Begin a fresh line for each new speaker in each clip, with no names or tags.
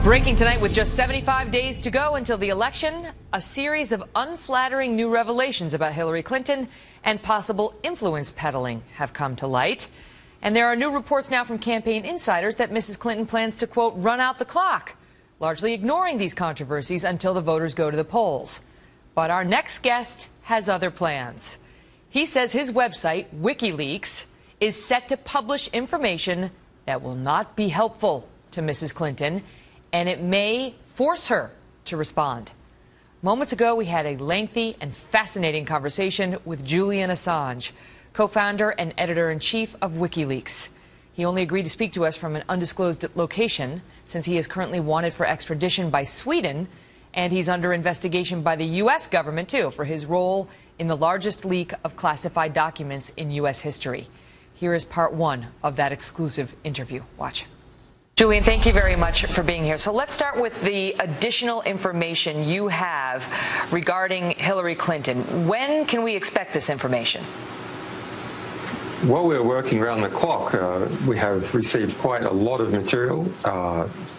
Breaking tonight with just 75 days to go until the election, a series of unflattering new revelations about Hillary Clinton and possible influence peddling have come to light. And there are new reports now from campaign insiders that Mrs. Clinton plans to, quote, run out the clock, largely ignoring these controversies until the voters go to the polls. But our next guest has other plans. He says his website, WikiLeaks, is set to publish information that will not be helpful to Mrs. Clinton, and it may force her to respond. Moments ago, we had a lengthy and fascinating conversation with Julian Assange, co-founder and editor-in-chief of WikiLeaks. He only agreed to speak to us from an undisclosed location, since he is currently wanted for extradition by Sweden, and he's under investigation by the U.S. government, too, for his role in the largest leak of classified documents in U.S. history. Here is part one of that exclusive interview. Watch. Julian, thank you very much for being here. So let's start with the additional information you have regarding Hillary Clinton. When can we expect this information?
Well, we're working around the clock. We have received quite a lot of material,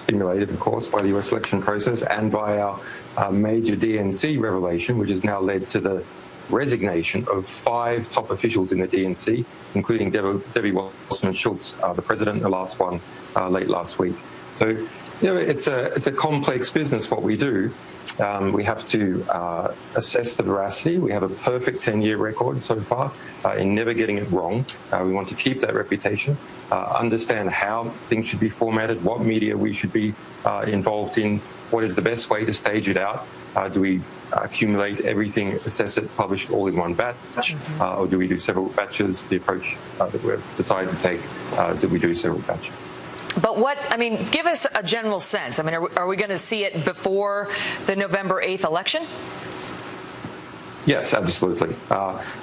stimulated, of course, by the U.S. election process and by our major DNC revelation, which has now led to the resignation of 5 top officials in the DNC, including Debbie Wasserman Schultz, the president, the last one late last week. So, you know, it's a complex business, what we do. We have to assess the veracity. We have a perfect 10-year record so far in never getting it wrong. We want to keep that reputation, understand how things should be formatted, what media we should be involved in, what is the best way to stage it out. Do we accumulate everything, assess it, publish it all in one batch, or do we do several batches? The approach that we've decided to take is that we do several batches.
But give us a general sense. I mean, are we going to see it before the November 8th election?
Yes, absolutely.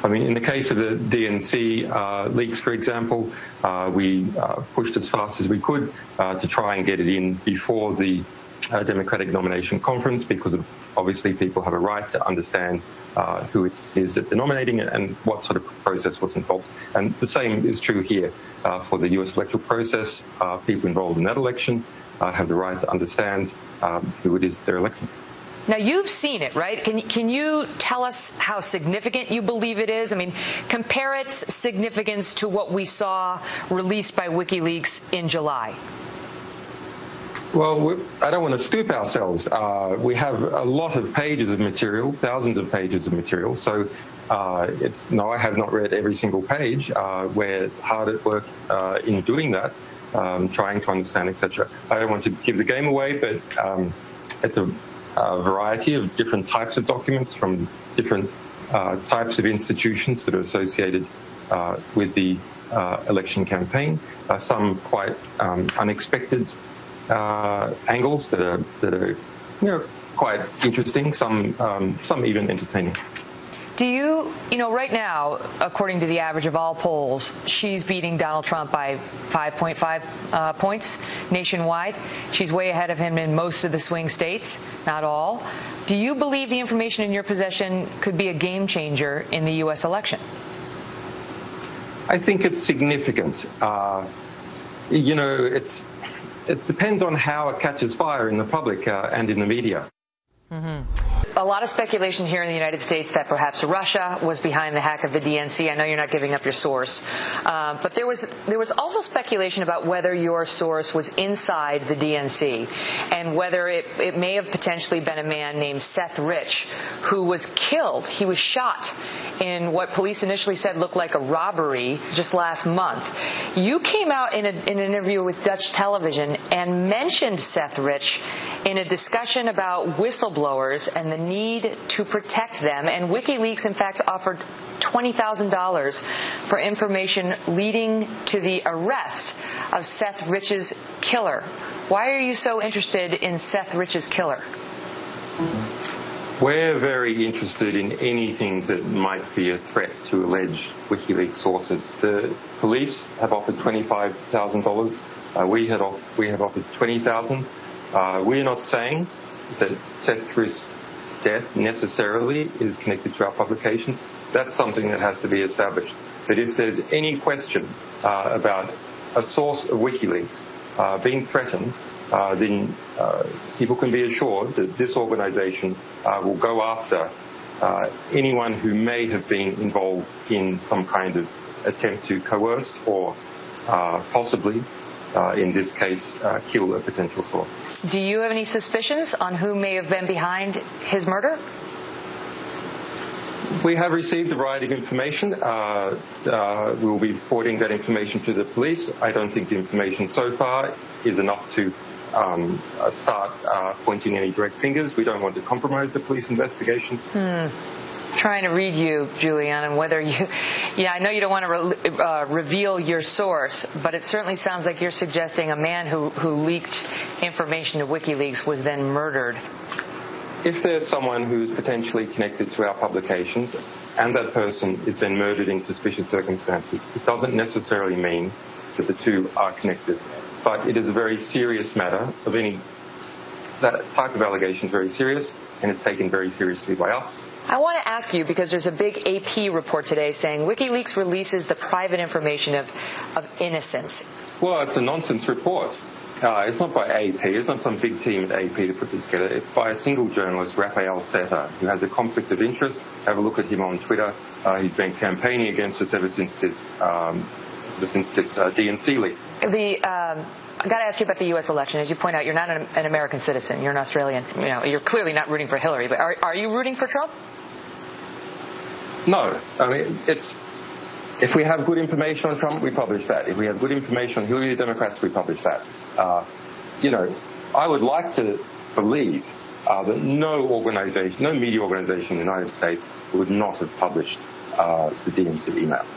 In the case of the DNC leaks, for example, we pushed as fast as we could to try and get it in before the Democratic nomination conference, because obviously people have a right to understand who it is that they're nominating and what sort of process was involved. And the same is true here for the U.S. electoral process. People involved in that election have the right to understand who it is they're electing.
Now, you've seen it, right? Can you tell us how significant you believe it is? I mean, compare its significance to what we saw released by WikiLeaks in July.
Well, I don't want to scoop ourselves. We have a lot of pages of material, thousands of pages of material. So no, I have not read every single page. We're hard at work in doing that, trying to understand, etc. I don't want to give the game away, but it's a variety of different types of documents from different types of institutions that are associated with the election campaign. Some quite unexpected angles that are quite interesting, some even entertaining.
Do you right now, according to the average of all polls, she's beating Donald Trump by 5.5 points nationwide. She's way ahead of him in most of the swing states, not all. Do you believe the information in your possession could be a game changer in the U.S. election?
I think it's significant. It depends on how it catches fire in the public and in the media.
A lot of speculation here in the United States that perhaps Russia was behind the hack of the DNC. I know you're not giving up your source, but there was also speculation about whether your source was inside the DNC and whether it may have potentially been a man named Seth Rich who was killed. He was shot in what police initially said looked like a robbery just last month. You came out in an interview with Dutch television and mentioned Seth Rich in a discussion about whistleblowers and the need to protect them. And WikiLeaks, in fact, offered $20,000 for information leading to the arrest of Seth Rich's killer. Why are you so interested in Seth Rich's killer?
We're very interested in anything that might be a threat to alleged WikiLeaks sources. The police have offered $25,000. We have offered $20,000. We're not saying that Seth Rich's death necessarily is connected to our publications. That's something that has to be established. But if there's any question about a source of WikiLeaks being threatened, then people can be assured that this organisation will go after anyone who may have been involved in some kind of attempt to coerce or possibly, in this case, kill a potential source.
Do you have any suspicions on who may have been behind his murder?
We have received a variety of information. We'll be reporting that information to the police. I don't think the information so far is enough to start pointing any direct fingers. We don't want to compromise the police investigation.
Trying to read you, Julian, and whether you, I know you don't want to reveal your source, but it certainly sounds like you're suggesting a man who leaked information to WikiLeaks was then murdered.
If there's someone who's potentially connected to our publications and that person is then murdered in suspicious circumstances, it doesn't necessarily mean that the two are connected. But it is a very serious matter that type of allegation is very serious, and it's taken very seriously by us.
I want to ask you, because there's a big AP report today saying WikiLeaks releases the private information of innocents.
Well, it's a nonsense report. It's not by AP. It's not some big team at AP to put this together. It's by a single journalist, Raphael Seta, who has a conflict of interest. Have a look at him on Twitter. He's been campaigning against us ever since this DNC leak.
I got to ask you about the U.S. election. As you point out, you're not an American citizen. You're an Australian. You're clearly not rooting for Hillary. But are you rooting for Trump?
No. I mean, if we have good information on Trump, we publish that. If we have good information on Hillary, the Democrats, we publish that. I would like to believe that no media organization in the United States would not have published the DNC emails.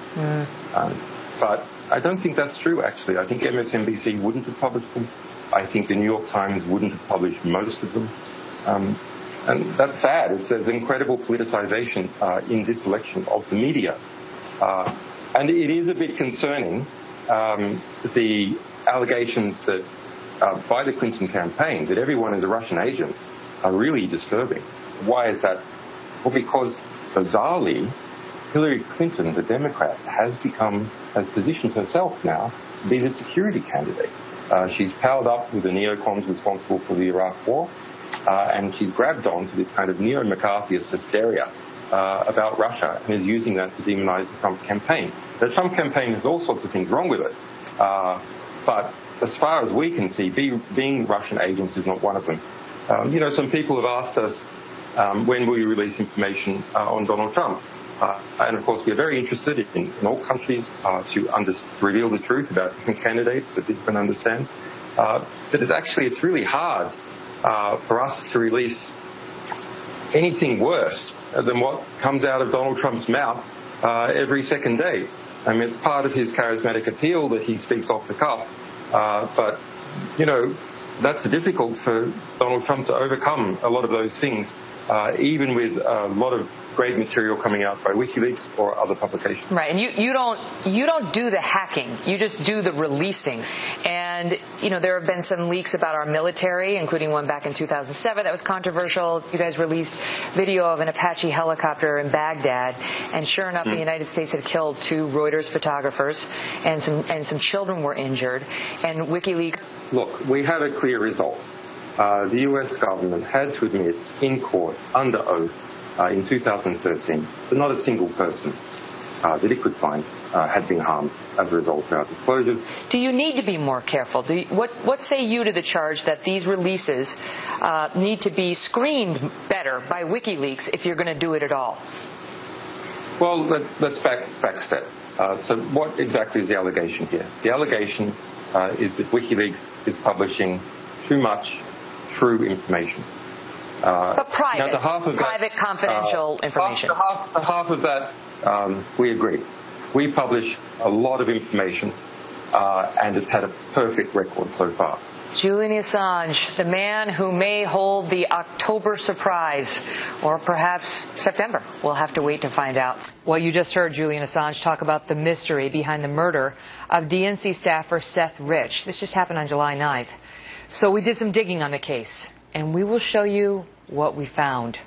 But I don't think that's true, actually. I think MSNBC wouldn't have published them. I think the New York Times wouldn't have published most of them. And that's sad. There's incredible politicization in this election of the media. And it is a bit concerning, the allegations that by the Clinton campaign that everyone is a Russian agent are really disturbing. Why is that? Well, because bizarrely, Hillary Clinton, the Democrat, has positioned herself now to be the security candidate. She's powered up with the neocons responsible for the Iraq War, and she's grabbed on to this kind of neo-McCarthyist hysteria about Russia and is using that to demonize the Trump campaign. The Trump campaign has all sorts of things wrong with it, but as far as we can see, being Russian agents is not one of them. Some people have asked us, when will you release information on Donald Trump? And of course, we are very interested in all countries to reveal the truth about different candidates so people can understand. But it's really hard for us to release anything worse than what comes out of Donald Trump's mouth every second day. I mean, it's part of his charismatic appeal that he speaks off the cuff. But that's difficult for Donald Trump to overcome a lot of those things, even with a lot of great material coming out by WikiLeaks or other publications.
Right, and you don't do the hacking. You just do the releasing. And there have been some leaks about our military, including one back in 2007 that was controversial. You guys released video of an Apache helicopter in Baghdad, and sure enough, the United States had killed 2 Reuters photographers, and some children were injured. And WikiLeaks.
Look, we had a clear result. The U.S. government had to admit in court under oath in 2013 that not a single person that it could find had been harmed as a result of our disclosures.
Do you need to be more careful? What say you to the charge that these releases need to be screened better by WikiLeaks if you're going to do it at all?
Well, let's backstep. So what exactly is the allegation here? The allegation is that WikiLeaks is publishing too much true information.
But private,
private,
confidential information.
Half of that, we agree. We publish a lot of information, and it's had a perfect record so far.
Julian Assange, the man who may hold the October surprise, or perhaps September. We'll have to wait to find out. Well, you just heard Julian Assange talk about the mystery behind the murder of DNC staffer Seth Rich. This just happened on July 9th. So we did some digging on the case, and we will show you what we found.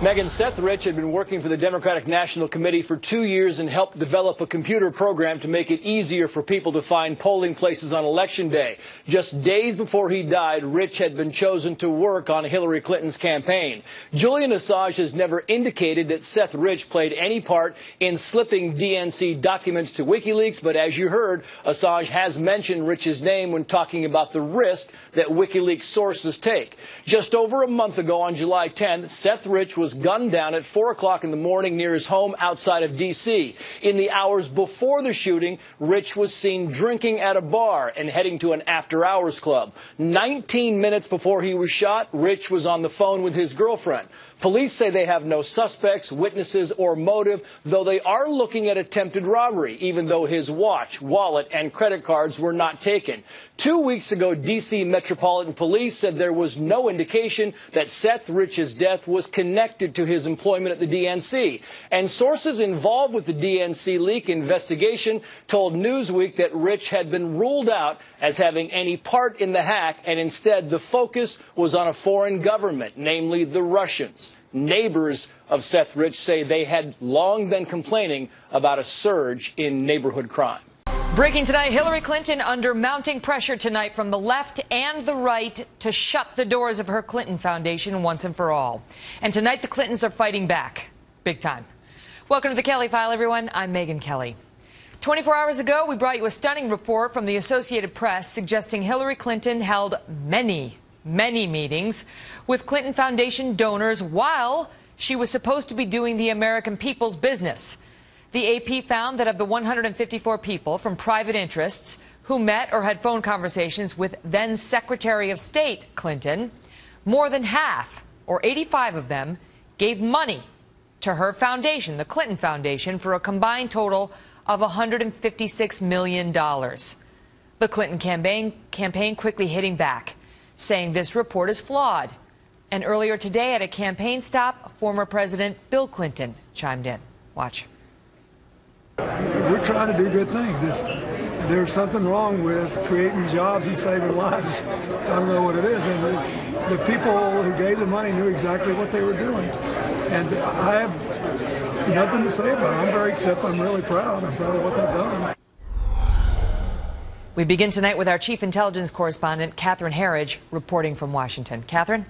Megan, Seth Rich had been working for the Democratic National Committee for 2 years and helped develop a computer program to make it easier for people to find polling places on Election Day. Just days before he died, Rich had been chosen to work on Hillary Clinton's campaign. Julian Assange has never indicated that Seth Rich played any part in slipping DNC documents to WikiLeaks, but as you heard, Assange has mentioned Rich's name when talking about the risk that WikiLeaks sources take. Just over a month ago, on July 10th, Seth Rich was gunned down at 4 o'clock in the morning near his home outside of D.C. In the hours before the shooting, Rich was seen drinking at a bar and heading to an after-hours club. 19 minutes before he was shot, Rich was on the phone with his girlfriend. Police say they have no suspects, witnesses, or motive, though they are looking at attempted robbery, even though his watch, wallet, and credit cards were not taken. 2 weeks ago, D.C. Metropolitan Police said there was no indication that Seth Rich's death was connected to his employment at the DNC. And sources involved with the DNC leak investigation told Newsweek that Rich had been ruled out as having any part in the hack, and instead the focus was on a foreign government, namely the Russians. Neighbors of Seth Rich say they had long been complaining about a surge in neighborhood crime.
Breaking tonight, Hillary Clinton under mounting pressure tonight from the left and the right to shut the doors of her Clinton Foundation once and for all. And tonight, the Clintons are fighting back. Big time. Welcome to the Kelly File, everyone. I'm Megyn Kelly. 24 hours ago, we brought you a stunning report from the Associated Press suggesting Hillary Clinton held many meetings with Clinton Foundation donors while she was supposed to be doing the American people's business. The AP found that of the 154 people from private interests who met or had phone conversations with then Secretary of State Clinton, more than half, or 85 of them, gave money to her foundation, the Clinton Foundation, for a combined total of $156 million. The Clinton campaign quickly hitting back, saying this report is flawed. And earlier today at a campaign stop, former President Bill Clinton chimed in. Watch.
We're trying to do good things. If there's something wrong with creating jobs and saving lives, I don't know what it is. And the people who gave the money knew exactly what they were doing. And I have nothing to say about it. I'm really proud. I'm proud of what they've done.
We begin tonight with our chief intelligence correspondent, Catherine Herridge, reporting from Washington. Catherine?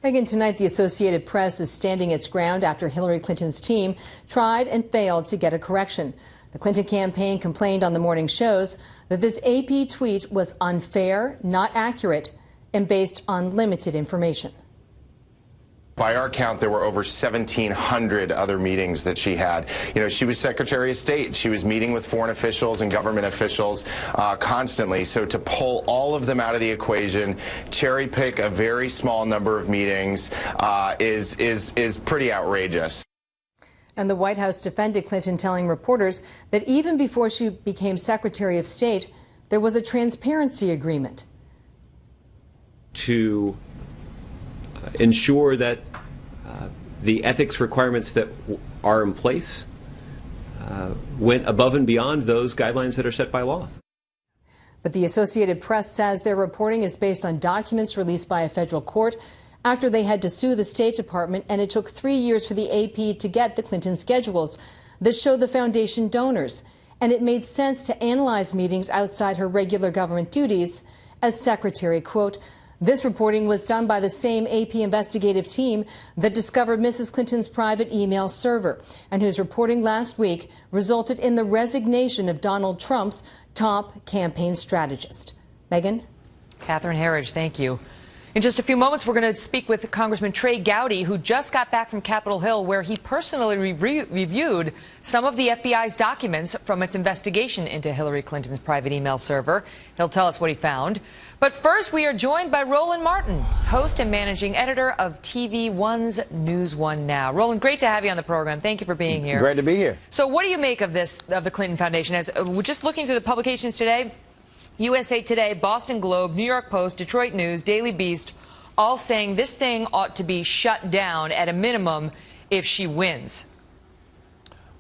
Megyn, tonight the Associated Press is standing its ground after Hillary Clinton's team tried and failed to get a correction. The Clinton campaign complained on the morning shows that this AP tweet was unfair, not accurate, and based on limited information.
By our count, there were over 1,700 other meetings that she had. You know, she was Secretary of State. She was meeting with foreign officials and government officials constantly. So to pull all of them out of the equation, cherry pick a very small number of meetings is pretty outrageous.
And the White House defended Clinton, telling reporters that even before she became Secretary of State, there was a transparency agreement.
To ensure that the ethics requirements that are in place went above and beyond those guidelines that are set by law.
But the Associated Press says their reporting is based on documents released by a federal court after they had to sue the State Department, and it took 3 years for the AP to get the Clinton schedules that showed the foundation donors. And it made sense to analyze meetings outside her regular government duties as secretary. Quote, this reporting was done by the same AP investigative team that discovered Mrs. Clinton's private email server and whose reporting last week resulted in the resignation of Donald Trump's top campaign strategist. Megyn?
Catherine Herridge, thank you. In just a few moments, we're going to speak with Congressman Trey Gowdy, who just got back from Capitol Hill, where he personally reviewed some of the FBI's documents from its investigation into Hillary Clinton's private email server. He'll tell us what he found. But first, we are joined by Roland Martin, host and managing editor of TV One's News One Now. Roland, great to have you on the program. Thank you for being here.
Great to be here.
So what do you make of this, of the Clinton Foundation? As we're just looking through the publications today, USA Today, Boston Globe, New York Post, Detroit News, Daily Beast, all saying this thing ought to be shut down at a minimum if she wins.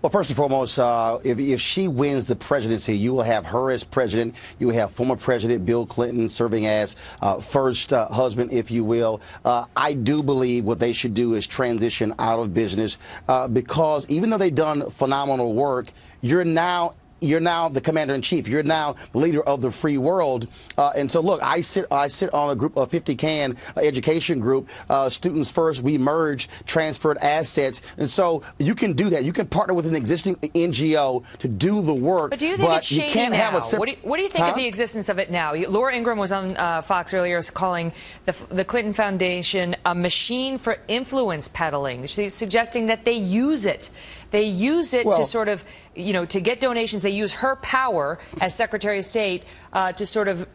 Well, first and foremost, if she wins the presidency, you will have her as president. You will have former President Bill Clinton serving as first husband, if you will. I do believe what they should do is transition out of business because even though they've done phenomenal work, you're now the commander-in-chief. You're now the leader of the free world. And so, look, I sit on a group of 50 CAN education group, Students First. We merge transferred assets. And so you can do that. You can partner with an existing NGO to do the work.
But do you think it's shady
you can't
now?
Have a
what do you think of the existence of it now? Laura Ingraham was on Fox earlier calling the Clinton Foundation a machine for influence peddling. She's suggesting that they use it. They use it to sort of, to get donations. They use her power as Secretary of State to sort of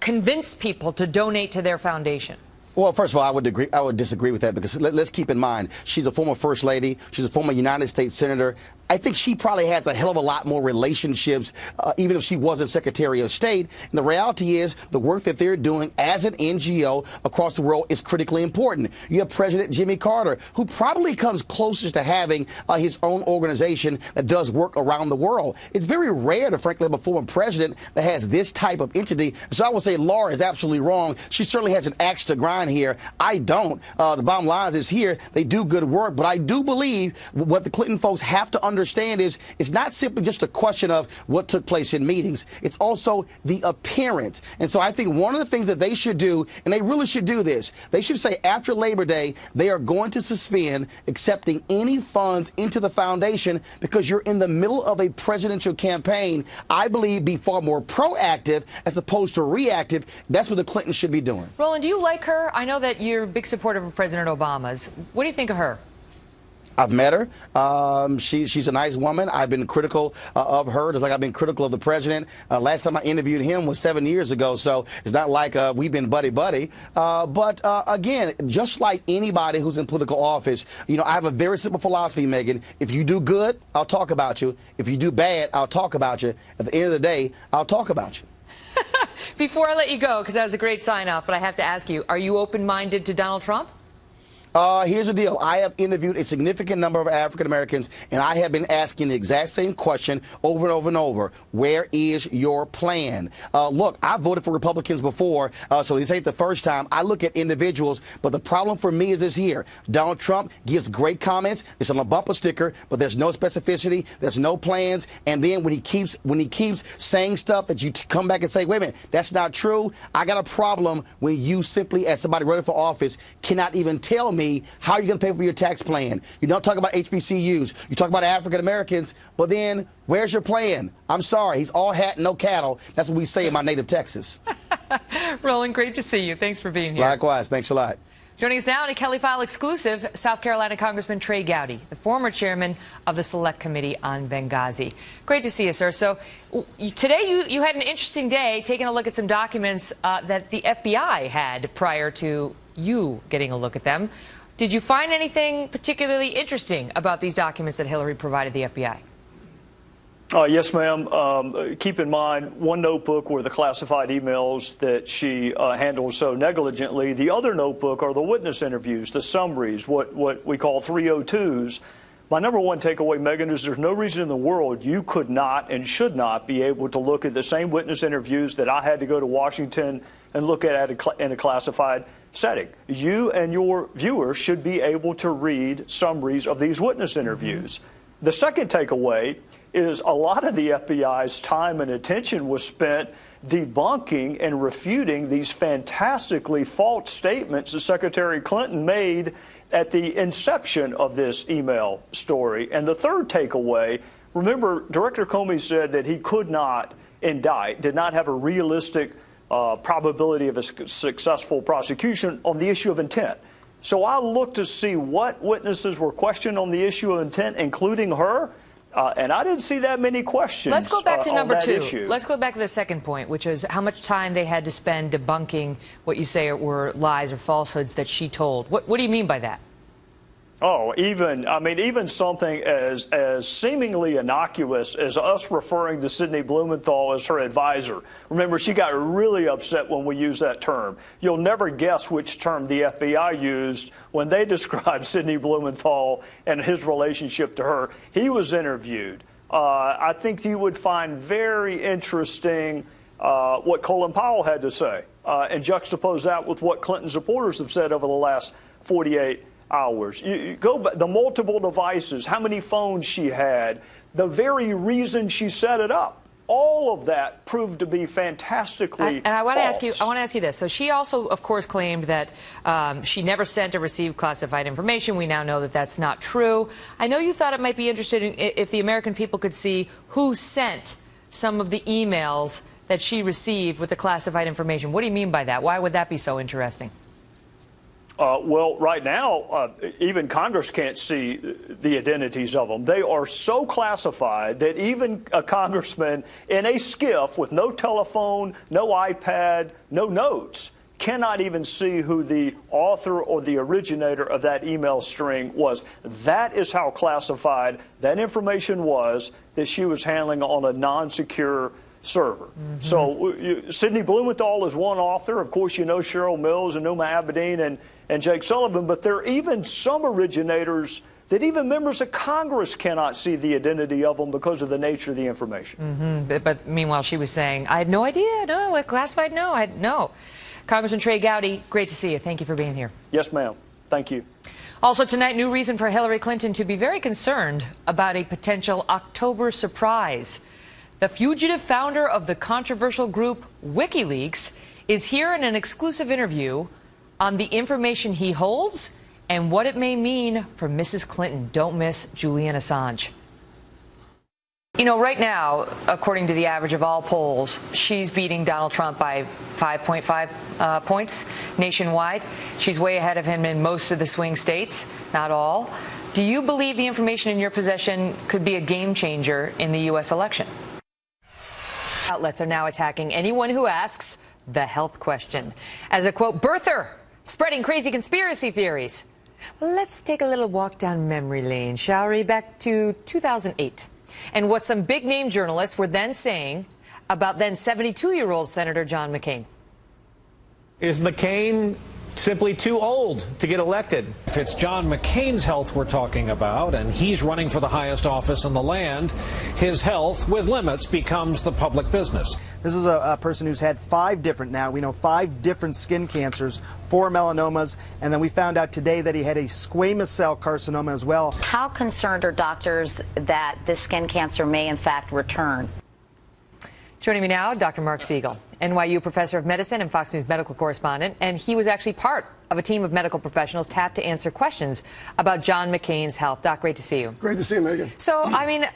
convince people to donate to their foundation.
Well, first of all, I would disagree with that because let's keep in mind she's a former First Lady. She's a former United States Senator. I think she probably has a hell of a lot more relationships, even if she wasn't Secretary of State. And the reality is the work that they're doing as an NGO across the world is critically important. You have President Jimmy Carter, who probably comes closest to having his own organization that does work around the world. It's very rare to, frankly, have a former president that has this type of entity. So I would say Laura is absolutely wrong. She certainly has an axe to grind here. I don't. The bottom line is here, they do good work. But I do believe what the Clinton folks have to understand is it's not simply just a question of what took place in meetings. It's also the appearance. And so I think one of the things that they should do, and they really should do this, they should say after Labor Day, they are going to suspend accepting any funds into the foundation because you're in the middle of a presidential campaign. I believe be far more proactive as opposed to reactive. That's what the Clintons should be doing.
Roland, do you like her? I know that you're a big supporter of President Obama's. What do you think of her?
I've met her. She's a nice woman. I've been critical of her, just like I've been critical of the president. Last time I interviewed him was 7 years ago, so it's not like we've been buddy-buddy. But again, just like anybody who's in political office, I have a very simple philosophy, Megan. If you do good, I'll talk about you. If you do bad, I'll talk about you. At the end of the day, I'll talk about you.
Before I let you go, because that was a great sign-off, but I have to ask you, are you open-minded to Donald Trump?
Here's the deal. I have interviewed a significant number of African Americans, and I have been asking the exact same question over and over and over. Where is your plan? Look, I voted for Republicans before, so this ain't the first time. I look at individuals, but the problem for me is this here. Donald Trump gives great comments. It's on a bumper sticker, but there's no specificity. There's no plans. And then when he keeps saying stuff that you come back and say, wait a minute, that's not true. I got a problem when you simply, as somebody running for office, cannot even tell me how you're going to pay for your tax plan. You don't talk about HBCUs. You talk about African Americans, but then where's your plan? I'm sorry. He's all hat, no cattle. That's what we say in my native Texas.
Roland, great to see you. Thanks for being here.
Likewise. Thanks a lot.
Joining us now in a Kelly File exclusive, South Carolina Congressman Trey Gowdy, the former chairman of the Select Committee on Benghazi. Great to see you, sir. So today you had an interesting day taking a look at some documents that the FBI had prior to you getting a look at them. Did you find anything particularly interesting about these documents that Hillary provided the FBI?
Yes, ma'am. Keep in mind, one notebook were the classified emails that she handled so negligently. The other notebook are the witness interviews, the summaries, what we call 302s. My number one takeaway, Megan, is there's no reason in the world you could not and should not be able to look at the same witness interviews that I had to go to Washington and look at in a classified setting. You and your viewers should be able to read summaries of these witness interviews. The second takeaway is a lot of the FBI's time and attention was spent debunking and refuting these fantastically false statements that Secretary Clinton made at the inception of this email story. And the third takeaway, remember, Director Comey said that he could not indict, did not have a realistic probability of a successful prosecution on the issue of intent. So I looked to see what witnesses were questioned on the issue of intent, including her, and I didn't see that many questions.
Let's go back to number two.
Issue.
Let's go back to the second point, which is how much time they had to spend debunking what you say were lies or falsehoods that she told. What do you mean by that?
Oh, even something as seemingly innocuous as us referring to Sidney Blumenthal as her advisor. Remember, she got really upset when we used that term. You'll never guess which term the FBI used when they described Sidney Blumenthal and his relationship to her. He was interviewed. I think you would find very interesting what Colin Powell had to say and juxtapose that with what Clinton supporters have said over the last 48 hours. You go back, the multiple devices, how many phones she had, the very reason she set it up. All of that proved to be fantastically
And I want to
false.
ask you this. So she also, of course, claimed that she never sent or received classified information. We now know that that's not true. I know you thought it might be interesting if the American people could see who sent some of the emails that she received with the classified information. What do you mean by that? Why would that be so interesting?
Well, right now, even Congress can't see the identities of them. They are so classified that even a congressman in a skiff with no telephone, no iPad, no notes, cannot even see who the author or the originator of that email string was. That is how classified that information was that she was handling on a non-secure server. So Sidney Blumenthal is one author. Of course, you know Cheryl Mills and Numa Abedin and Jake Sullivan, but there are even some originators that even members of Congress cannot see the identity of them because of the nature of the information.
But meanwhile, she was saying, I had no idea. No, classified, no. No. Congressman Trey Gowdy, great to see you. Thank you for being here.
Yes, ma'am. Thank you.
Also tonight, new reason for Hillary Clinton to be very concerned about a potential October surprise. The fugitive founder of the controversial group WikiLeaks is here in an exclusive interview on the information he holds and what it may mean for Mrs. Clinton. Don't miss Julian Assange. You know, right now, according to the average of all polls, she's beating Donald Trump by 5.5 points nationwide. She's way ahead of him in most of the swing states, not all. Do you believe the information in your possession could be a game changer in the U.S. election? Outlets are now attacking anyone who asks the health question as a, quote, birther spreading crazy conspiracy theories. Well, let's take a little walk down memory lane, shall we? Back to 2008 and what some big-name journalists were then saying about then 72-year-old Senator John McCain.
Is McCain simply too old to get elected?
If it's John McCain's health we're talking about, and he's running for the highest office in the land, his health, with limits, becomes the public business.
This is a person who's had 5 different skin cancers, 4 melanomas, and then we found out today that he had a squamous cell carcinoma as well.
How concerned are doctors that this skin cancer may in fact return?
Joining me now, Dr. Mark Siegel, NYU professor of medicine and Fox News medical correspondent, and he was actually part of a team of medical professionals tapped to answer questions about John McCain's health. Doc, great to see you.
Great to see you, Megan.
So, I mean,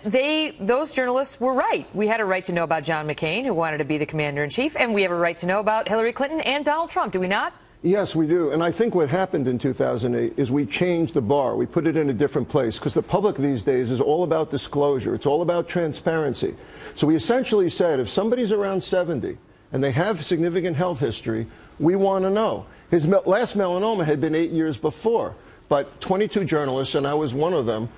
those journalists were right. We had a right to know about John McCain, who wanted to be the commander-in-chief, and we have a right to know about Hillary Clinton and Donald Trump, do we not?
Yes, we do. And I think what happened in 2008 is we changed the bar. We put it in a different place because the public these days is all about disclosure. It's all about transparency. So we essentially said if somebody's around 70 and they have significant health history, we want to know. His last melanoma had been 8 years before, but 22 journalists, and I was one of them,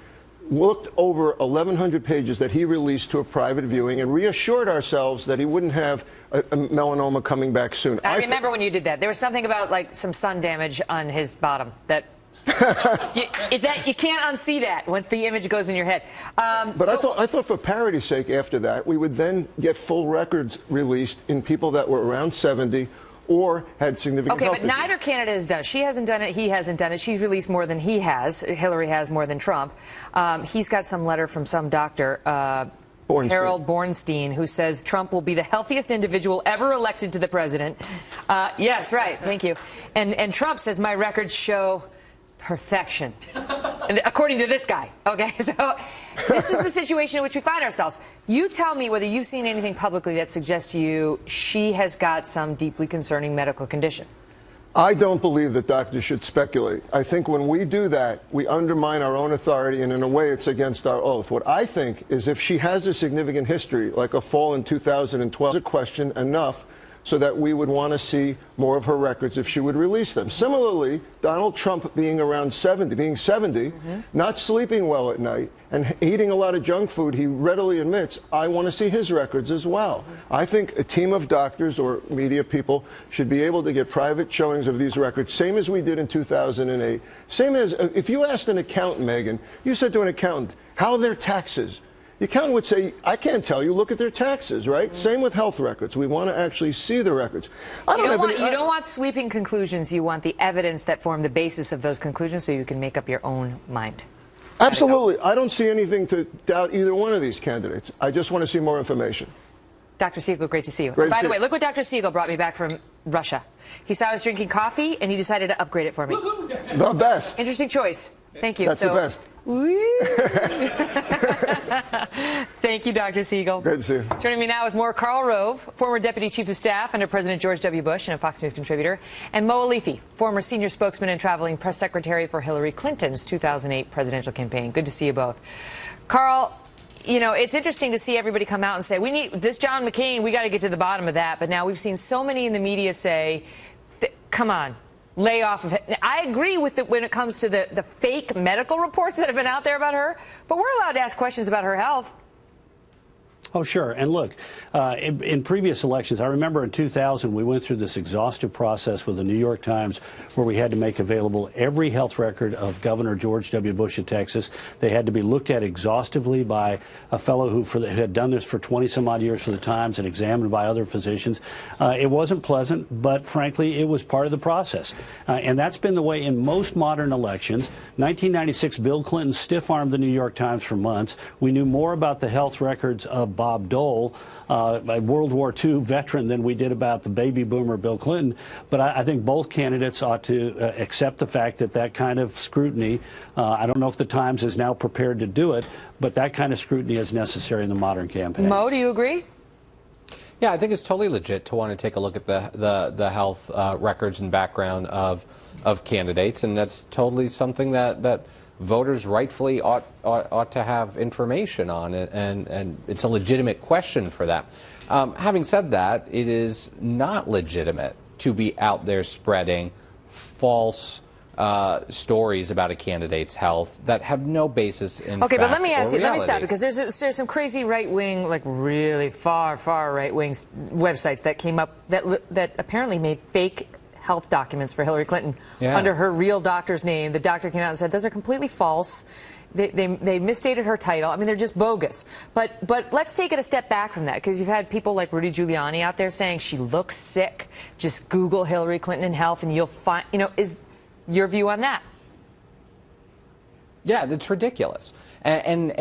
looked over 1,100 pages that he released to a private viewing and reassured ourselves that he wouldn't have a melanoma coming back soon.
I remember when you did that. There was something about like some sun damage on his bottom that you can't unsee that once the image goes in your head.
But I thought for parity's sake after that, we would then get full records released in people that were around 70 or had significant health
but neither candidate has done it. She hasn't done it. He hasn't done it. She's released more than he has. Hillary has more than Trump. He's got some letter from some doctor, Harold Bornstein, who says Trump will be the healthiest individual ever elected to the president. Yes, right. Thank you. And Trump says my records show perfection, and according to this guy. Okay, so this is the situation in which we find ourselves. You tell me whether you've seen anything publicly that suggests to you she has got some deeply concerning medical condition.
I don't believe that doctors should speculate. I think when we do that, we undermine our own authority, and in a way, it's against our oath. What I think is if she has a significant history, like a fall in 2012, a question enough so that we would want to see more of her records if she would release them. Similarly, Donald Trump being around 70, not sleeping well at night, and eating a lot of junk food, he readily admits, I want to see his records as well. I think a team of doctors or media people should be able to get private showings of these records, same as we did in 2008. Same as, if you asked an accountant, Megan, you said to an accountant, how are their taxes? The accountant would say, I can't tell you, look at their taxes, right? Same with health records. We want to actually see the records.
You don't want sweeping conclusions. You want the evidence that form the basis of those conclusions so you can make up your own mind.
Absolutely. I don't see anything to doubt either one of these candidates. I just want to see more information.
Dr. Siegel, great to see you.
Great
By the way, look what Dr. Siegel brought me back from Russia. He saw I was drinking coffee, and he decided to upgrade it for me.
The best.
Interesting choice. Thank you.
That's the best.
Thank you, Dr. Siegel.
Good to see you.
Joining me now is more Karl Rove, former Deputy Chief of Staff under President George W. Bush and a Fox News contributor, and Mo Alifi, former senior spokesman and traveling press secretary for Hillary Clinton's 2008 presidential campaign. Good to see you both. Karl, you know, it's interesting to see everybody come out and say, we need this John McCain, we got to get to the bottom of that. But now we've seen so many in the media say, come on. Lay off of it. I agree with it when it comes to the fake medical reports that have been out there about her, but we're allowed to ask questions about her health.
Oh, sure. And look, in previous elections, I remember in 2000, we went through this exhaustive process with the New York Times where we had to make available every health record of Governor George W. Bush of Texas. They had to be looked at exhaustively by a fellow who had done this for 20-some-odd years for the Times and examined by other physicians. It wasn't pleasant, but frankly, it was part of the process. And that's been the way in most modern elections. 1996, Bill Clinton stiff-armed the New York Times for months. We knew more about the health records of Bob Dole, a World War II veteran, than we did about the baby boomer Bill Clinton. But I think both candidates ought to accept the fact that that kind of scrutiny, I don't know if the Times is now prepared to do it, but that kind of scrutiny is necessary in the modern campaign.
Mo, do you agree?
Yeah, I think it's totally legit to want to take a look at the health records and background of candidates, and that's totally something that voters rightfully ought to have information on it, and it's a legitimate question for them. Having said that, it is not legitimate to be out there spreading false stories about a candidate's health that have no basis in
Okay,
fact
but let me ask you,
reality.
let me stop, because there's some crazy right-wing, like really far right-wing websites that came up that apparently made fake health documents for Hillary Clinton under her real doctor's name. The doctor came out and said those are completely false. They misstated her title. I mean, they're just bogus. But let's take it a step back from that, because you've had people like Rudy Giuliani out there saying she looks sick. Just Google Hillary Clinton and health, and you'll find. You know, is your view on that?
Yeah, that's ridiculous. And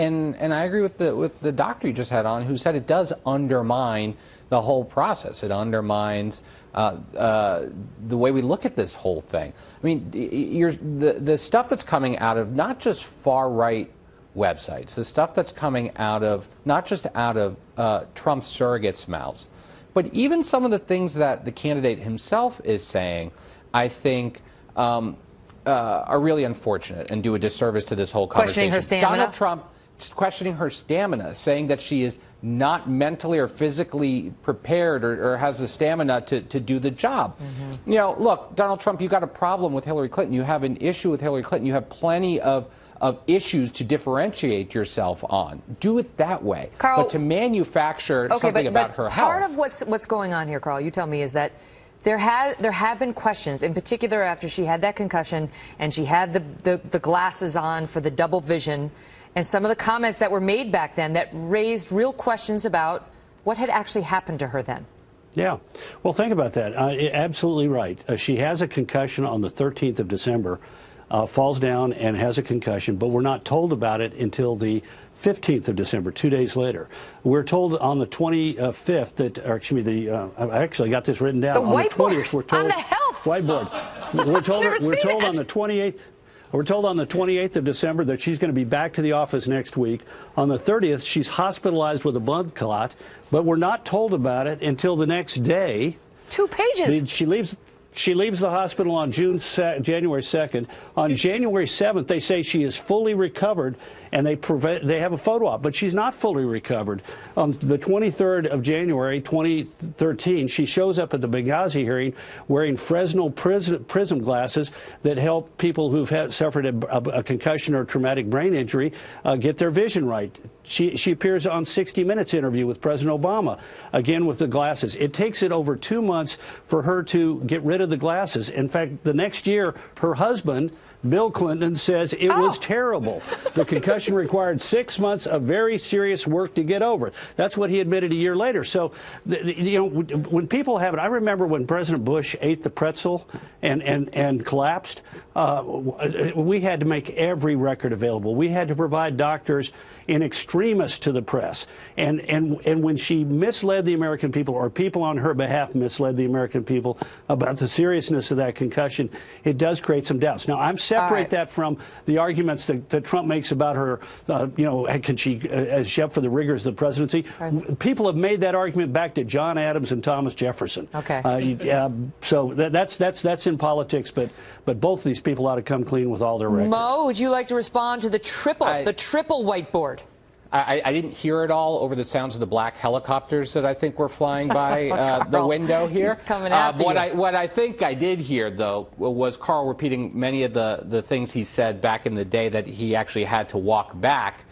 I agree with the doctor you just had on, who said it does undermine the whole process. It undermines the way we look at this whole thing. I mean, the stuff that's coming out of not just far-right websites, the stuff that's coming out of, not just out of Trump surrogates' mouths, but even some of the things that the candidate himself is saying, I think are really unfortunate and do a disservice to this whole conversation.
Questioning her stamina?
Donald Trump questioning her stamina, saying that she is not mentally or physically prepared or has the stamina to do the job. You know, look, Donald Trump, you got a problem with Hillary Clinton. You have an issue with Hillary Clinton. You have plenty of issues to differentiate yourself on. Do it that way.
Karl,
but to manufacture something about her health.
Part of what's going on here, Karl, you tell me, is that there have been questions, in particular after she had that concussion and she had the glasses on for the double vision, and some of the comments that were made back then that raised real questions about what had actually happened to her then.
Yeah. Well, think about that. Absolutely right. She has a concussion on the 13th of December, falls down and has a concussion, but we're not told about it until the 15th of December, 2 days later. We're told on the 25th that, or excuse me, I actually got this written down.
The
on
whiteboard,
the 20th, we're told,
on the health
whiteboard. We're told on the 28th. We're told on the 28th of December that she's going to be back to the office next week. On the 30th, she's hospitalized with a blood clot, but we're not told about it until the next day.
2 pages.
She leaves She leaves the hospital on January 2nd. On January 7th, they say she is fully recovered, and they have a photo op, but she's not fully recovered. On the 23rd of January, 2013, she shows up at the Benghazi hearing wearing Fresnel prism glasses that help people who've suffered a concussion or traumatic brain injury get their vision right. She appears on 60 Minutes interview with President Obama, again with the glasses. It takes it over 2 months for her to get rid of the glasses. In fact, the next year, her husband, Bill Clinton, says it was terrible. The concussion required 6 months of very serious work to get over. That's what he admitted a year later. So, you know, when people have it, I remember when President Bush ate the pretzel and collapsed, we had to make every record available. We had to provide doctors in extremis to the press. And when she misled the American people, or people on her behalf misled the American people about the seriousness of that concussion, it does create some doubts. Now, I'm separate that from the arguments that Trump makes about her, you know, can she, as chef for the rigors of the presidency? People have made that argument back to John Adams and Thomas Jefferson. Okay. So that's in politics, but both of these people ought to come clean with all their records.
Mo, would you like to respond to the triple whiteboard?
I didn't hear it all over the sounds of the black helicopters that I think were flying by the window here.
He's coming after
what I think I did hear, though, was Carl repeating many of the things he said back in the day that he actually had to walk back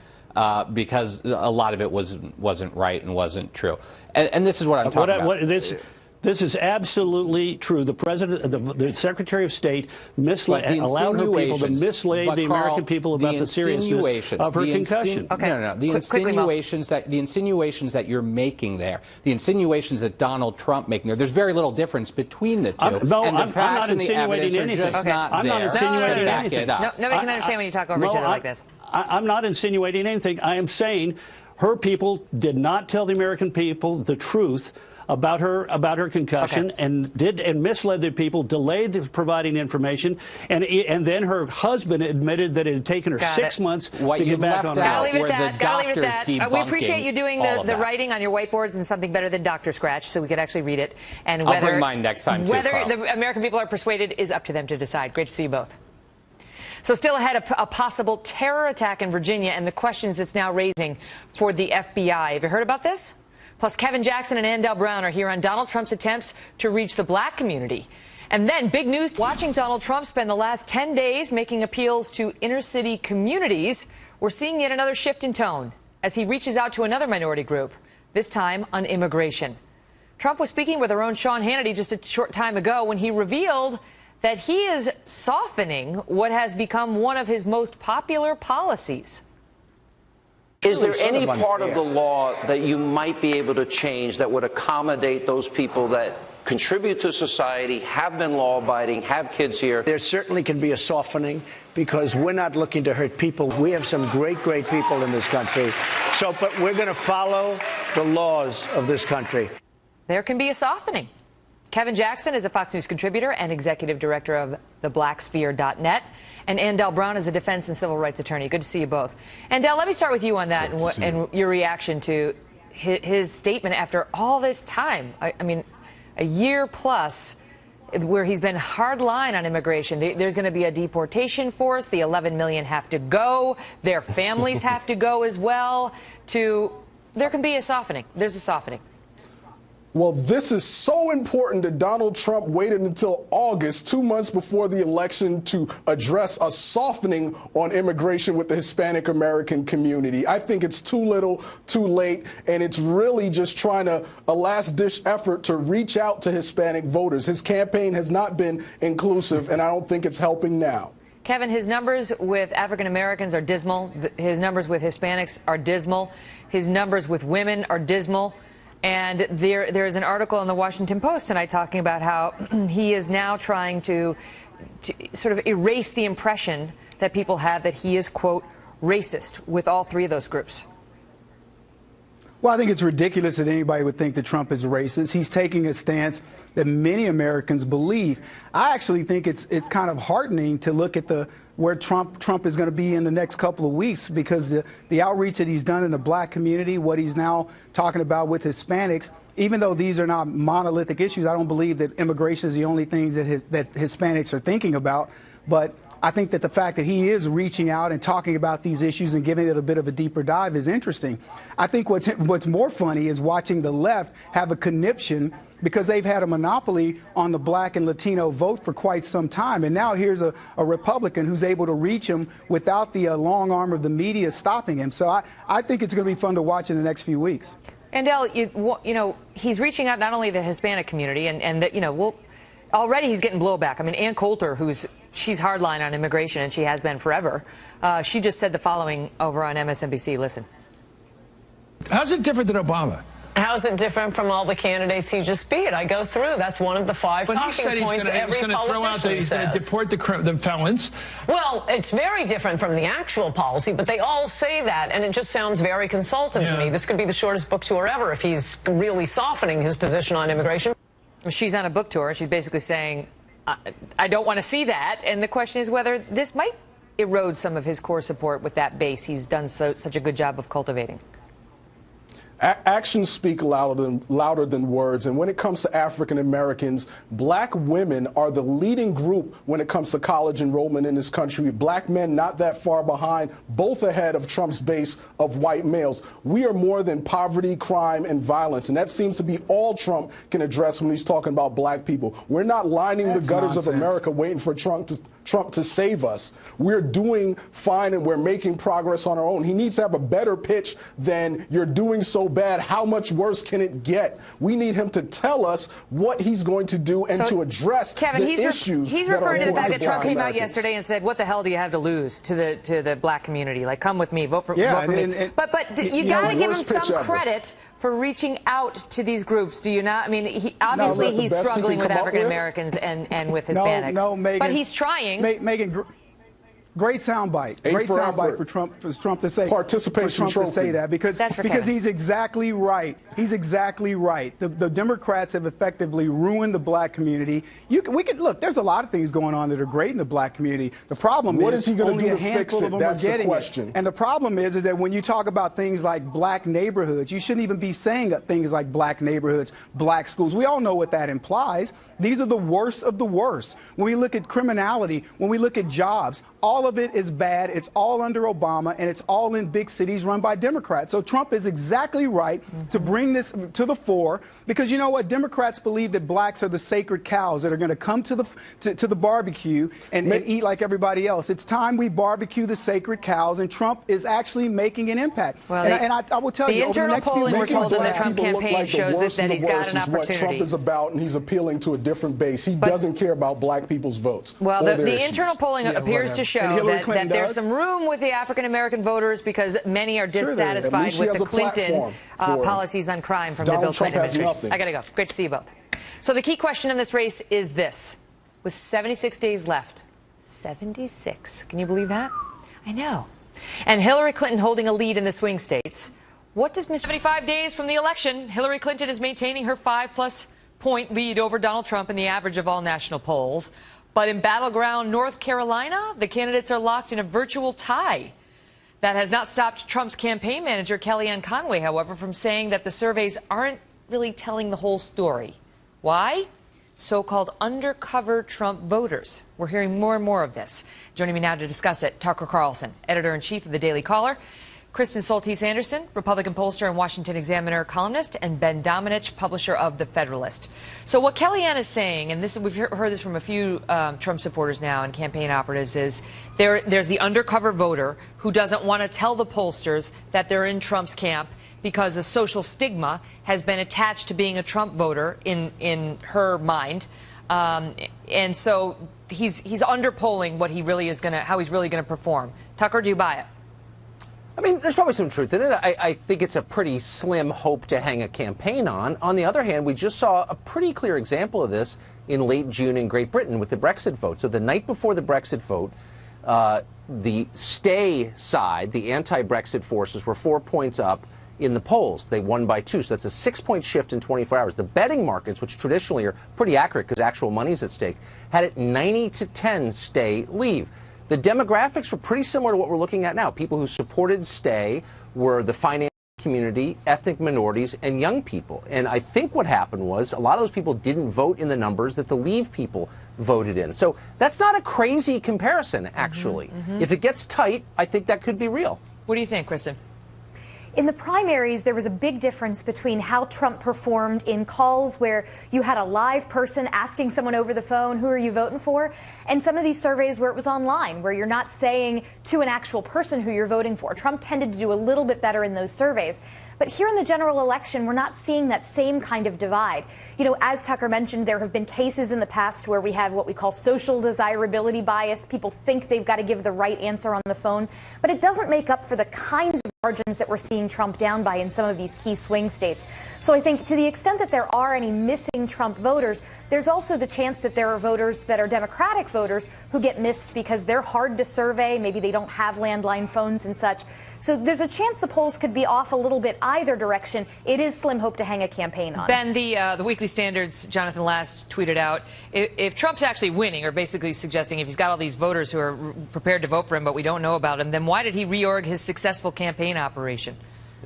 because a lot of it wasn't right and wasn't true. And this is what I'm talking about.
This is absolutely true. The president, the Secretary of State, allowed her people to mislead the American people about the seriousness of her concussion.
No. The insinuations that you're making there, the insinuations that Donald Trump making there, there's very little difference between the two.
I'm not insinuating anything.
I'm not insinuating anything.
Nobody can understand when you talk over each other like this.
I'm not insinuating anything. I am saying her people did not tell the American people the truth about her concussion, and misled the people, delayed providing information, and then her husband admitted that it had taken her 6 months to get back on track.
Gotta leave it at that. We appreciate you doing the writing on your whiteboards and something better than Dr. Scratch, so we could actually read it. And
I'll bring mine next time too,
whether
Carl.
the American people are persuaded is up to them to decide. Great to see you both. So still ahead, a possible terror attack in Virginia and the questions it's now raising for the FBI. Have you heard about this? Plus, Kevin Jackson and Andel Brown are here on Donald Trump's attempts to reach the black community. And then big news, watching Donald Trump spend the last 10 days making appeals to inner city communities, we're seeing yet another shift in tone as he reaches out to another minority group, this time on immigration. Trump was speaking with our own Sean Hannity just a short time ago when he revealed that he is softening what has become one of his most popular policies.
Is there any part of the law that you might be able to change that would accommodate those people that contribute to society, have been law-abiding, have kids here?
There certainly can be a softening because we're not looking to hurt people. We have some great people in this country. But we're going to follow the laws of this country.
There can be a softening. Kevin Jackson is a Fox News contributor and executive director of theblacksphere.net. And Andel Brown is a defense and civil rights attorney. Good to see you both. Andel, let me start with you on that and your reaction to his statement after all this time. I mean, a year plus where he's been hard line on immigration. There's going to be a deportation force. The 11 million have to go. Their families have to go as well. There can be a softening. There's a softening.
Well, this is so important that Donald Trump waited until August, 2 months before the election, to address a softening on immigration with the Hispanic American community. I think it's too little, too late, and it's really just trying a last-ditch effort to reach out to Hispanic voters. His campaign has not been inclusive, and I don't think it's helping now.
Kevin, his numbers with African Americans are dismal. His numbers with Hispanics are dismal. His numbers with women are dismal. And there is an article in the Washington Post tonight talking about how he is now trying to sort of erase the impression that people have that he is, quote, racist with all three of those groups.
Well, I think it's ridiculous that anybody would think that Trump is racist. He's taking a stance that many Americans believe. I actually think it's kind of heartening to look at where Trump is going to be in the next couple of weeks, because the outreach that he's done in the black community, what he's now talking about with Hispanics, even though these are not monolithic issues, I don't believe that immigration is the only things that Hispanics are thinking about. But I think that the fact that he is reaching out and talking about these issues and giving it a bit of a deeper dive is interesting. I think what's more funny is watching the left have a conniption because they've had a monopoly on the black and Latino vote for quite some time. And now here's a Republican who's able to reach him without the long arm of the media stopping him. So I think it's going to be fun to watch in the next few weeks.
Andel, you know, he's reaching out not only the Hispanic community, and that, you know, already he's getting blowback. I mean, Ann Coulter, she's hardline on immigration, and she has been forever. She just said the following over on MSNBC. Listen.
How's it different than Obama?
How's it different from all the candidates he just beat? I go through. That's one of the 5 talking points every politician
he's going to deport the felons.
Well, it's very different from the actual policy, but they all say that, and it just sounds very consultant to me. This could be the shortest book tour ever if he's really softening his position on immigration.
She's on a book tour. She's basically saying, I don't want to see that. And the question is whether this might erode some of his core support with that base he's done such a good job of cultivating.
Actions speak louder than words, and when it comes to African Americans, black women are the leading group when it comes to college enrollment in this country. Black men not that far behind, both ahead of Trump's base of white males. We are more than poverty, crime, and violence, and that seems to be all Trump can address when he's talking about black people. We're not lining the gutters of America waiting for Trump to save us. We're doing fine and we're making progress on our own. He needs to have a better pitch than "you're doing so bad, how much worse can it get?" We need him to tell us what he's going to do and to address
Kevin,
the issues.
He's referring to the fact that Trump came out yesterday and said, "What the hell do you have to lose to the black community? Like, come with me, vote for me." But you got to give him some credit for reaching out to these groups, do you not? I mean, he's struggling with African Americans and with Hispanics.
No, Megan,
but he's trying.
Megan, great soundbite. Great soundbite for Trump to say
participation trophy.
To say that because he's exactly right. He's exactly right. The Democrats have effectively ruined the black community. We could look. There's a lot of things going on that are great in the black community. The problem
what
is
he going to
only
do
a
to
handful
fix it?
of them
That's
are getting
the question.
it. And the problem is that when you talk about things like black neighborhoods, you shouldn't even be saying things like black neighborhoods, black schools. We all know what that implies. These are the worst of the worst. When we look at criminality, when we look at jobs, all of it is bad. It's all under Obama, and it's all in big cities run by Democrats. So Trump is exactly right to bring this to the fore, because you know what? Democrats believe that blacks are the sacred cows that are going to come to the barbecue and eat like everybody else. It's time we barbecue the sacred cows, and Trump is actually making an impact.
Well,
I will tell you,
the internal polling we're told in the Trump campaign shows that he's got an opportunity.
What Trump is about, and he's appealing to a different base. He doesn't care about black people's votes.
Well, the internal polling appears to show that there's some room with the African American voters because many are dissatisfied with the Clinton policies on crime from the Bill Clinton administration. I got to go. Great to see you both. So the key question in this race is this. With 76 days left, 76, can you believe that? I know. And Hillary Clinton holding a lead in the swing states. What does 75 days from the election, Hillary Clinton is maintaining her 5+ point lead over Donald Trump in the average of all national polls. But in battleground North Carolina, the candidates are locked in a virtual tie. That has not stopped Trump's campaign manager, Kellyanne Conway, however, from saying that the surveys aren't really telling the whole story. Why? So-called undercover Trump voters. We're hearing more and more of this. Joining me now to discuss it, Tucker Carlson, editor-in-chief of the Daily Caller, Kristen Soltis-Anderson, Republican pollster and Washington Examiner columnist, and Ben Domenech, publisher of The Federalist. So what Kellyanne is saying, and we've heard this from a few Trump supporters now and campaign operatives, is there's the undercover voter who doesn't want to tell the pollsters that they're in Trump's camp because a social stigma has been attached to being a Trump voter in her mind. And so he's underpolling what he really is how he's really going to perform. Tucker, do you buy it?
I mean, there's probably some truth in it. I think it's a pretty slim hope to hang a campaign on. On the other hand, we just saw a pretty clear example of this in late June in Great Britain with the Brexit vote. So the night before the Brexit vote, the stay side, the anti-Brexit forces, were 4 points up in the polls. They won by 2, so that's a 6-point shift in 24 hours. The betting markets, which traditionally are pretty accurate because actual money's at stake, had it 90-10 stay, leave. The demographics were pretty similar to what we're looking at now. People who supported stay were the financial community, ethnic minorities, and young people. And I think what happened was a lot of those people didn't vote in the numbers that the Leave people voted in. So that's not a crazy comparison, actually. If it gets tight, I think that could be real.
What do you think, Kristen?
In the primaries, there was a big difference between how Trump performed in calls where you had a live person asking someone over the phone, who are you voting for? And some of these surveys where it was online, where you're not saying to an actual person who you're voting for. Trump tended to do a little bit better in those surveys. But here in the general election, we're not seeing that same kind of divide. You know, as Tucker mentioned, there have been cases in the past where we have what we call social desirability bias. People think they've got to give the right answer on the phone, but it doesn't make up for the kinds of margins that we're seeing Trump down by in some of these key swing states. So I think to the extent that there are any missing Trump voters, there's also the chance that there are voters that are Democratic voters who get missed because they're hard to survey. Maybe they don't have landline phones and such. So there's a chance the polls could be off a little bit either direction. It is slim hope to hang a campaign on.
Ben, the Weekly Standard's Jonathan Last tweeted out, if Trump's actually winning, or basically suggesting if he's got all these voters who are prepared to vote for him but we don't know about him, then why did he reorg his successful campaign operation?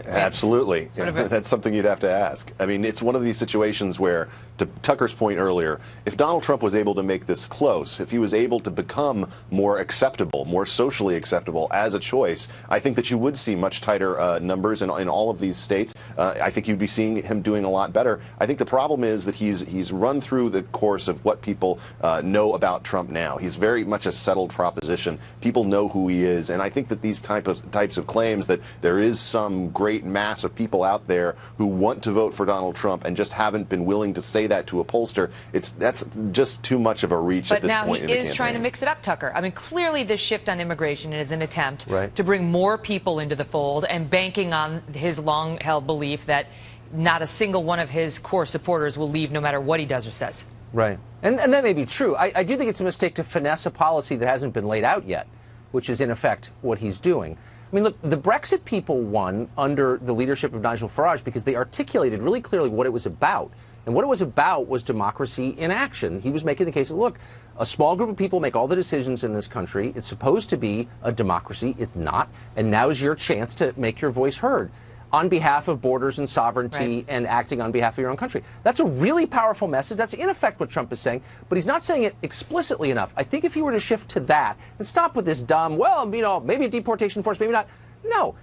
Absolutely. That's something you'd have to ask. I mean, it's one of these situations where, to Tucker's point earlier, if Donald Trump was able to make this close, if he was able to become more acceptable, more socially acceptable as a choice, I think that you would see much tighter numbers in all of these states. I think you'd be seeing him doing a lot better. I think the problem is that he's run through the course of what people know about Trump now. He's very much a settled proposition. People know who he is, and I think that these types of claims that there is some great mass of people out there who want to vote for Donald Trump and just haven't been willing to say that to a pollster, that's just too much of a reach at this point in the campaign.
But now he is trying to mix it up, Tucker. I mean, clearly this shift on immigration is an attempt to bring more people into the fold and banking on his long-held belief that not a single one of his core supporters will leave no matter what he does or says.
Right. And that may be true. I do think it's a mistake to finesse a policy that hasn't been laid out yet, which is in effect what he's doing. I mean, look, the Brexit people won under the leadership of Nigel Farage because they articulated really clearly what it was about. And what it was about was democracy in action. He was making the case that, look, a small group of people make all the decisions in this country. It's supposed to be a democracy. It's not. And now's your chance to make your voice heard on behalf of borders and sovereignty and acting on behalf of your own country. That's a really powerful message. That's in effect what Trump is saying, but he's not saying it explicitly enough. I think if he were to shift to that and stop with this dumb, well, you know, maybe a deportation force, maybe not. No.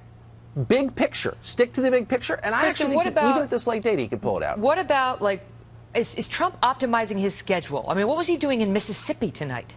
Big picture. Stick to the big picture. And I actually think even at this late date, he could pull it out.
What about, like, is Trump optimizing his schedule? I mean, what was he doing in Mississippi tonight?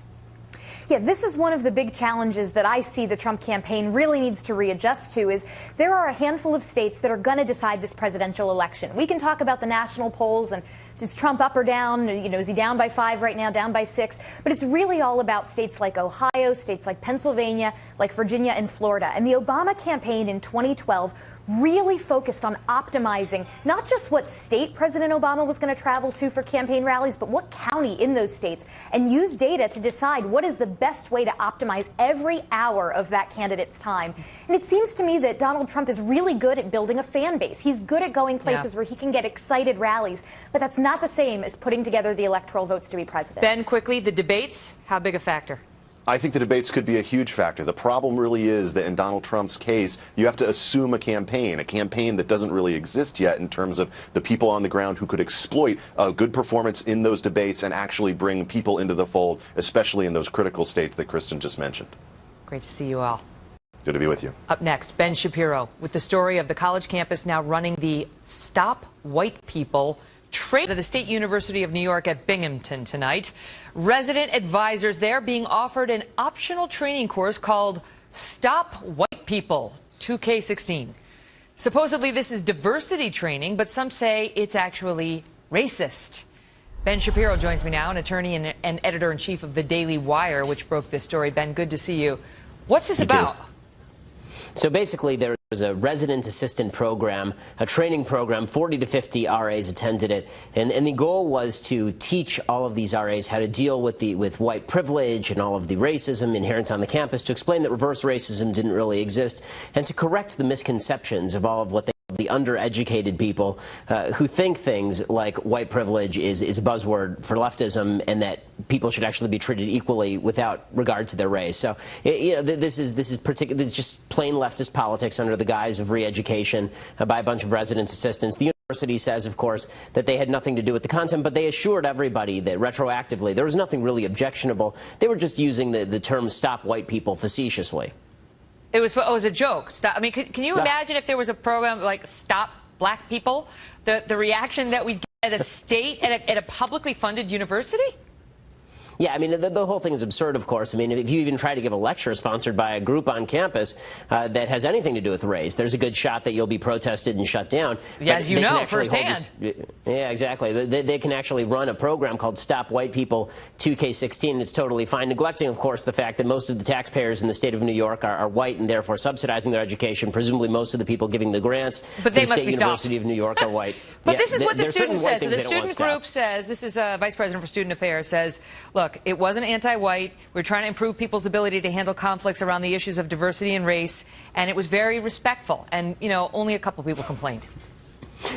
Yeah, this is one of the big challenges that I see the Trump campaign really needs to readjust to is there are a handful of states that are going to decide this presidential election. We can talk about the national polls and is Trump up or down? You know, is he down by 5 right now, down by 6? But it's really all about states like Ohio, states like Pennsylvania, like Virginia and Florida. And the Obama campaign in 2012 really focused on optimizing not just what state President Obama was going to travel to for campaign rallies, but what county in those states, and use data to decide what is the best way to optimize every hour of that candidate's time. And it seems to me that Donald Trump is really good at building a fan base. He's good at going places where he can get excited rallies, but that's not the same as putting together the electoral votes to be president.
Ben, quickly, the debates, how big a factor?
I think the debates could be a huge factor. The problem really is that in Donald Trump's case, you have to assume a campaign that doesn't really exist yet in terms of the people on the ground who could exploit a good performance in those debates and actually bring people into the fold, especially in those critical states that Kristen just mentioned.
Great to see you all.
Good to be with you.
Up next, Ben Shapiro with the story of the college campus now running the Stop White People Trey to the State University of New York at Binghamton tonight. Resident advisors there being offered an optional training course called Stop White People 2K16. Supposedly this is diversity training, but some say it's actually racist. Ben Shapiro joins me now, an attorney and editor-in-chief of the Daily Wire, which broke this story. Ben, good to see you. What's this about?
So basically, there was a resident assistant program, a training program. 40 to 50 RAs attended it, and the goal was to teach all of these RAs how to deal with white privilege and all of the racism inherent on the campus, to explain that reverse racism didn't really exist, and to correct the misconceptions of all of what they call the undereducated people who think things like white privilege is a buzzword for leftism, and that people should actually be treated equally without regard to their race. So, this is just plain leftist politics under the guise of re-education by a bunch of residence assistants. The university says, of course, that they had nothing to do with the content, but they assured everybody that retroactively there was nothing really objectionable. They were just using the term "stop white people" facetiously. It was a joke. I mean, can you imagine if there was a program like "Stop Black People"? The reaction that we'd get at a state, at a publicly funded university? Yeah, I mean, the whole thing is absurd, of course. I mean, if you even try to give a lecture sponsored by a group on campus that has anything to do with race, there's a good shot that you'll be protested and shut down. Yeah, as you know, firsthand. Yeah, exactly. They can actually run a program called Stop White People 2K16, and it's totally fine, neglecting, of course, the fact that most of the taxpayers in the state of New York are white and therefore subsidizing their education. Presumably most of the people giving the grants to the State University of New York are white. But this is what the student says. So the student group says, this is Vice President for Student Affairs, says, look, it wasn't anti-white. We're trying to improve people's ability to handle conflicts around the issues of diversity and race, and it was very respectful. And, you know, only a couple people complained.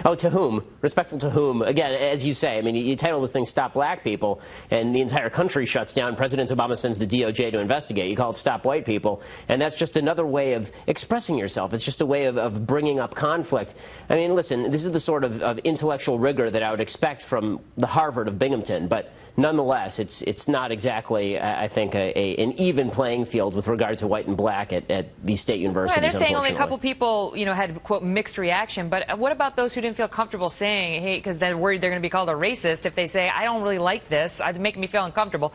Oh, to whom? Respectful to whom? Again, as you say, I mean, you title this thing "Stop Black People," and the entire country shuts down. President Obama sends the DOJ to investigate. You call it "Stop White People," and that's just another way of expressing yourself. It's just a way of bringing up conflict. I mean, listen, this is the sort of intellectual rigor that I would expect from the Harvard of Binghamton, but nonetheless, it's not exactly, I think, an even playing field with regard to white and black at these state universities. Right, they're saying only a couple people, you know, had, quote, mixed reaction. But what about those who didn't feel comfortable saying, hey, because they're worried they're going to be called a racist if they say, I don't really like this, it's making me feel uncomfortable.